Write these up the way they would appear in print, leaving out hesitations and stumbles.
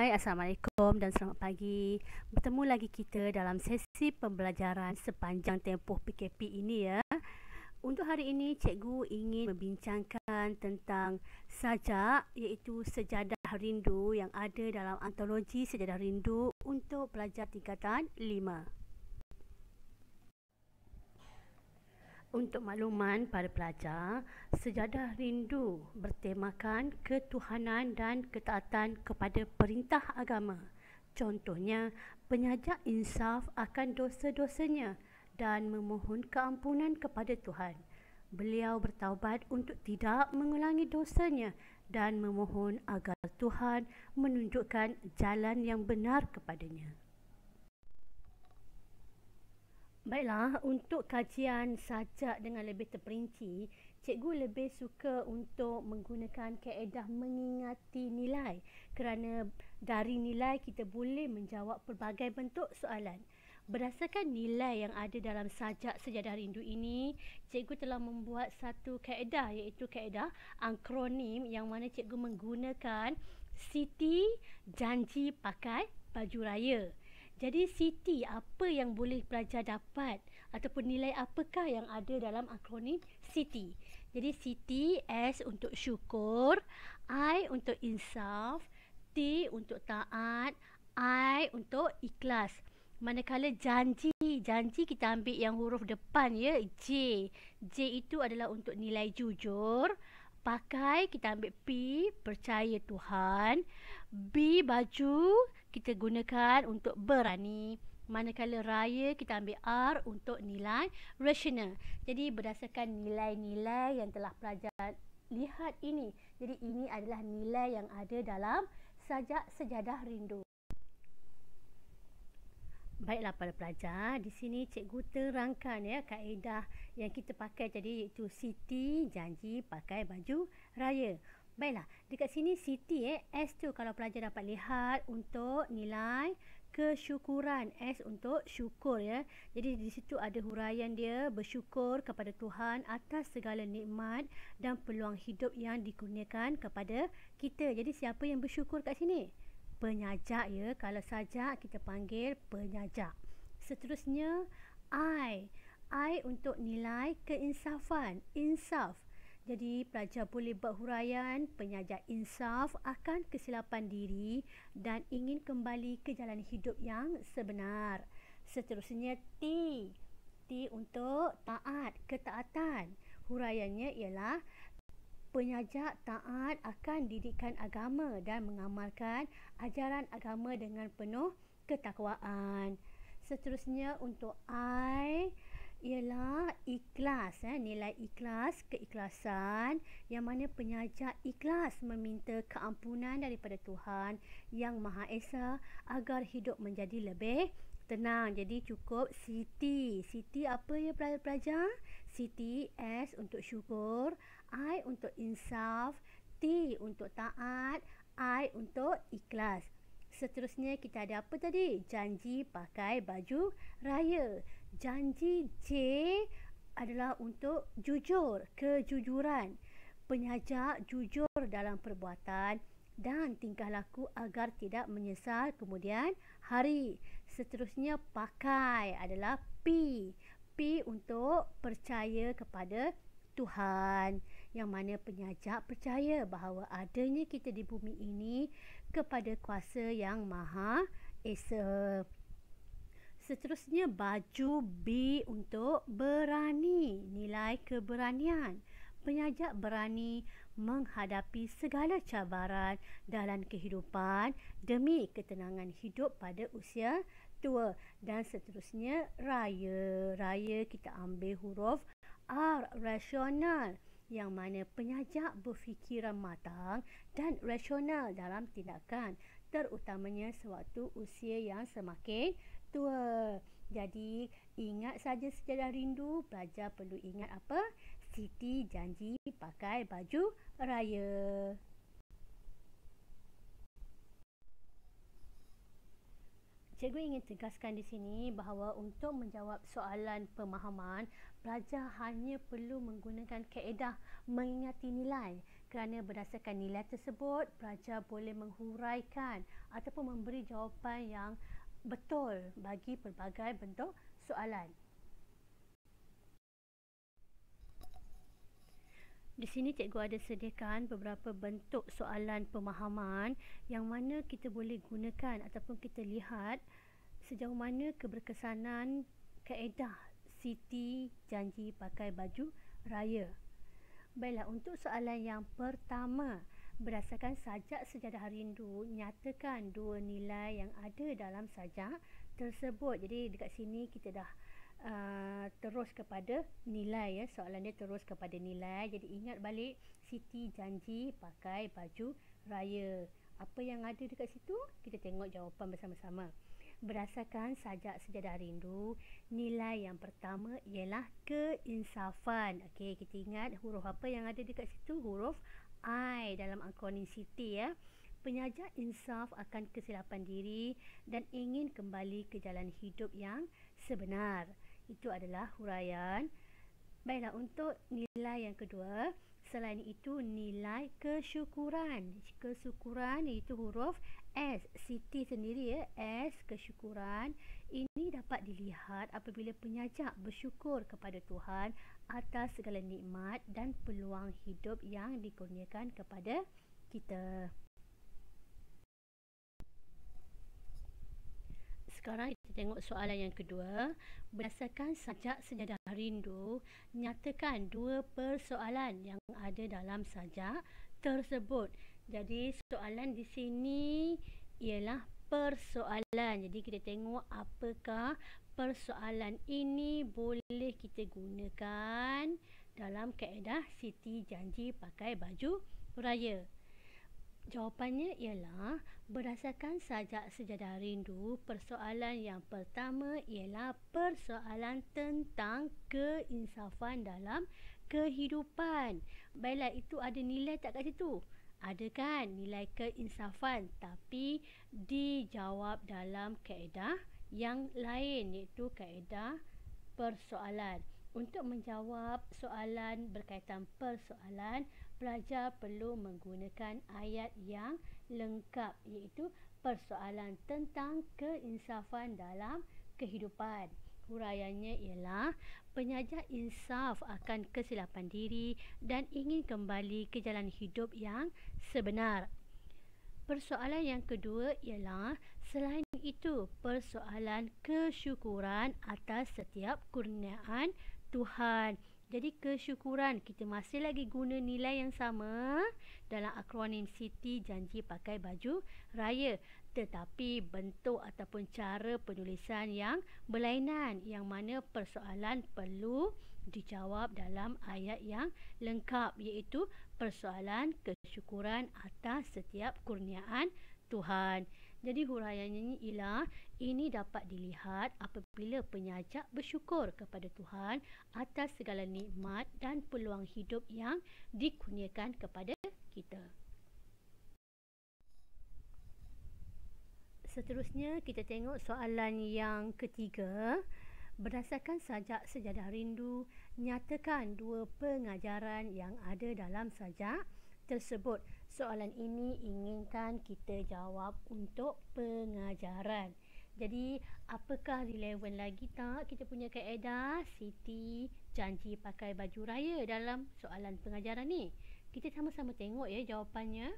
Hai, Assalamualaikum dan selamat pagi. Bertemu lagi kita dalam sesi pembelajaran sepanjang tempoh PKP ini ya. Untuk hari ini, cikgu ingin membincangkan tentang sajak iaitu Sejadah Rindu yang ada dalam antologi Sejadah Rindu untuk pelajar tingkatan 5. Untuk makluman para pelajar, Sejadah Rindu bertemakan ketuhanan dan ketaatan kepada perintah agama. Contohnya, penyajak insaf akan dosa-dosanya dan memohon keampunan kepada Tuhan. Beliau bertaubat untuk tidak mengulangi dosanya dan memohon agar Tuhan menunjukkan jalan yang benar kepadanya. Baiklah, untuk kajian sajak dengan lebih terperinci, cikgu lebih suka untuk menggunakan kaedah mengingati nilai kerana dari nilai kita boleh menjawab pelbagai bentuk soalan. Berdasarkan nilai yang ada dalam sajak Sejadah Rindu ini, cikgu telah membuat satu kaedah iaitu kaedah akronim yang mana cikgu menggunakan Siti janji pakai baju raya. Jadi Siti, apa yang boleh pelajar dapat ataupun nilai apakah yang ada dalam akronim Siti? Jadi Siti, S untuk syukur, I untuk insaf, T untuk taat, I untuk ikhlas. Manakala janji kita ambil yang huruf depan ya, J. J itu adalah untuk nilai jujur. Pakai kita ambil P, percaya Tuhan. B, baju kita gunakan untuk berani. Manakala raya kita ambil R untuk nilai rasional. Jadi berdasarkan nilai-nilai yang telah pelajar lihat ini. Jadi ini adalah nilai yang ada dalam sajak Sejadah Rindu. Baiklah para pelajar, di sini cikgu terangkan ya kaedah yang kita pakai tadi iaitu Siti janji pakai baju raya. Baiklah, dekat sini Siti S tu kalau pelajar dapat lihat untuk nilai kesyukuran, S untuk syukur ya. Jadi di situ ada huraian dia bersyukur kepada Tuhan atas segala nikmat dan peluang hidup yang dikurniakan kepada kita. Jadi siapa yang bersyukur kat sini? Penyajak ya, kalau sajak kita panggil penyajak. Seterusnya I untuk nilai keinsafan, insaf. Jadi pelajar boleh buat huraian penyajak insaf akan kesilapan diri dan ingin kembali ke jalan hidup yang sebenar. Seterusnya T untuk taat, ketaatan. Huraiannya ialah penyajak taat akan didikan agama dan mengamalkan ajaran agama dengan penuh ketakwaan. Seterusnya untuk I ialah ikhlas, nilai ikhlas, keikhlasan yang mana penyajak ikhlas meminta keampunan daripada Tuhan yang Maha Esa agar hidup menjadi lebih tenang. Jadi cukup Siti. Siti apa ya pelajar? Siti S untuk syukur, I untuk insaf, T untuk taat, I untuk ikhlas. Seterusnya kita ada apa tadi? Janji pakai baju raya. Janji J adalah untuk jujur, kejujuran. Penyajak jujur dalam perbuatan dan tingkah laku agar tidak menyesal kemudian hari. Seterusnya pakai adalah P. P untuk percaya kepada Tuhan, yang mana penyajak percaya bahawa adanya kita di bumi ini kepada kuasa yang Maha Esa. Seterusnya baju B untuk berani, nilai keberanian. Penyajak berani menghadapi segala cabaran dalam kehidupan demi ketenangan hidup pada usia tua. Dan seterusnya raya. Raya kita ambil huruf R, rasional, yang mana penyajak berfikiran matang dan rasional dalam tindakan, terutamanya sewaktu usia yang semakin tua. Jadi ingat saja Sejadah Rindu, pelajar perlu ingat apa? Siti janji pakai baju raya. Cikgu ingin tegaskan di sini bahawa untuk menjawab soalan pemahaman, pelajar hanya perlu menggunakan kaedah mengingati nilai. Kerana berdasarkan nilai tersebut, pelajar boleh menghuraikan ataupun memberi jawapan yang betul bagi pelbagai bentuk soalan. Di sini cikgu ada sediakan beberapa bentuk soalan pemahaman yang mana kita boleh gunakan ataupun kita lihat sejauh mana keberkesanan kaedah Siti janji pakai baju raya. Baiklah, untuk soalan yang pertama, berdasarkan sajak sejadah rindu, nyatakan dua nilai yang ada dalam sajak tersebut. Jadi dekat sini kita dah terus kepada nilai, ya. Soalan dia terus kepada nilai. Jadi ingat balik, Siti janji pakai baju raya. Apa yang ada dekat situ? Kita tengok jawapan bersama-sama. Berdasarkan sajak sejadah rindu, nilai yang pertama ialah keinsafan. Okey, kita ingat huruf apa yang ada dekat situ? Huruf I dalam akronim Siti, ya. Penyajak insaf akan kesilapan diri dan ingin kembali ke jalan hidup yang sebenar. Itu adalah huraian. Baiklah, untuk nilai yang kedua, selain itu nilai kesyukuran. Kesyukuran iaitu huruf S. Siti sendiri, ya, S, kesyukuran. Ini dapat dilihat apabila penyajak bersyukur kepada Tuhan atas segala nikmat dan peluang hidup yang dikurniakan kepada kita. Sekarang kita tengok soalan yang kedua. Berdasarkan sajak sejadah rindu, nyatakan dua persoalan yang ada dalam sajak tersebut. Jadi soalan di sini ialah persoalan. Jadi kita tengok apakah persoalan ini boleh kita gunakan dalam kaedah Siti janji pakai baju raya. Jawapannya ialah berdasarkan sajak sejadah rindu, persoalan yang pertama ialah persoalan tentang keinsafan dalam kehidupan. Baiklah, itu ada nilai tak kat situ? Ada kan nilai keinsafan, tapi dijawab dalam kaedah yang lain, iaitu kaedah persoalan. Untuk menjawab soalan berkaitan persoalan, pelajar perlu menggunakan ayat yang lengkap, iaitu persoalan tentang keinsafan dalam kehidupan. Huraiannya ialah penyajak insaf akan kesilapan diri dan ingin kembali ke jalan hidup yang sebenar. Persoalan yang kedua ialah selain itu persoalan kesyukuran atas setiap kurniaan Tuhan. Jadi kesyukuran, kita masih lagi guna nilai yang sama dalam akronim Siti janji pakai baju raya, tetapi bentuk ataupun cara penulisan yang berlainan, yang mana persoalan perlu dijawab dalam ayat yang lengkap, iaitu persoalan kesyukuran atas setiap kurniaan Tuhan. Jadi huraiannya ialah ini dapat dilihat apabila penyajak bersyukur kepada Tuhan atas segala nikmat dan peluang hidup yang dikurniakan kepada kita. Seterusnya kita tengok soalan yang ketiga. Berdasarkan sajak sejadah rindu, nyatakan dua pengajaran yang ada dalam sajak tersebut. Soalan ini inginkan kita jawab untuk pengajaran. Jadi apakah relevan lagi tak kita punya kaedah Siti janji pakai baju raya dalam soalan pengajaran ni? Kita sama-sama tengok, ya, jawapannya.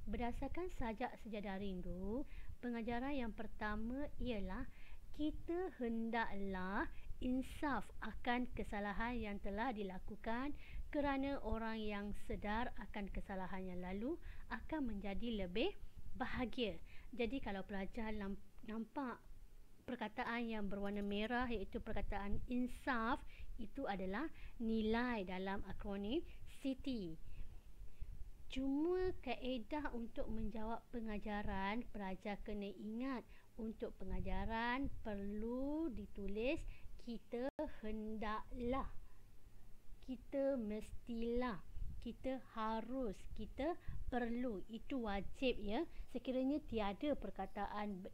Berdasarkan sajak sejadah rindu, pengajaran yang pertama ialah kita hendaklah insaf akan kesalahan yang telah dilakukan, kerana orang yang sedar akan kesalahan yang lalu akan menjadi lebih bahagia. Jadi kalau pelajar nampak perkataan yang berwarna merah, iaitu perkataan insaf, itu adalah nilai dalam akronim Siti. Cuma kaedah untuk menjawab pengajaran, pelajar kena ingat untuk pengajaran perlu ditulis kita hendaklah, kita mestilah, kita harus, kita perlu. Itu wajib, ya. Sekiranya tiada perkataan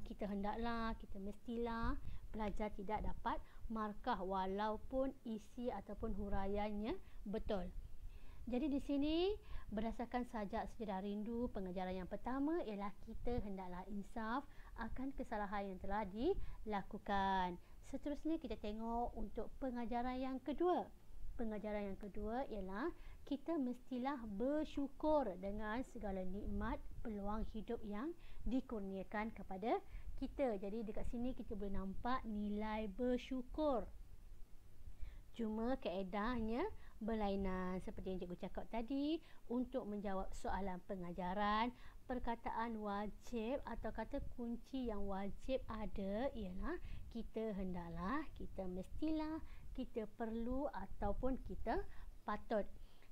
kita hendaklah, kita mestilah, pelajar tidak dapat markah walaupun isi ataupun huraiannya betul. Jadi di sini Berdasarkan sajak sejarah rindu, pengajaran yang pertama ialah kita hendaklah insaf akan kesalahan yang telah dilakukan. Seterusnya kita tengok untuk pengajaran yang kedua. Pengajaran yang kedua ialah kita mestilah bersyukur dengan segala nikmat peluang hidup yang dikurniakan kepada kita. Jadi dekat sini kita boleh nampak nilai bersyukur. Cuma kaedahnya berlainan. Seperti yang cikgu cakap tadi, untuk menjawab soalan pengajaran, perkataan wajib atau kata kunci yang wajib ada ialah kita hendaklah, kita mestilah, kita perlu ataupun kita patut.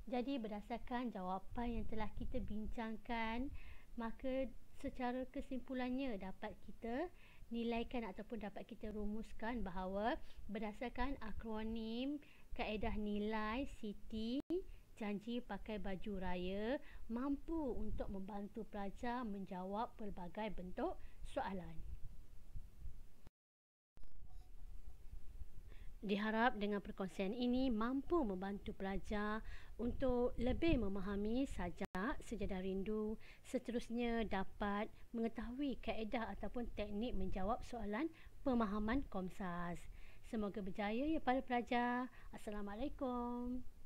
Jadi berdasarkan jawapan yang telah kita bincangkan, maka secara kesimpulannya dapat kita nilaikan ataupun dapat kita rumuskan bahawa berdasarkan akronim kaedah nilai Siti, janji pakai baju raya mampu untuk membantu pelajar menjawab pelbagai bentuk soalan. Diharap dengan perkongsian ini mampu membantu pelajar untuk lebih memahami sajak sejadah rindu, seterusnya dapat mengetahui kaedah ataupun teknik menjawab soalan pemahaman Komsas. Semoga berjaya ya para pelajar. Assalamualaikum.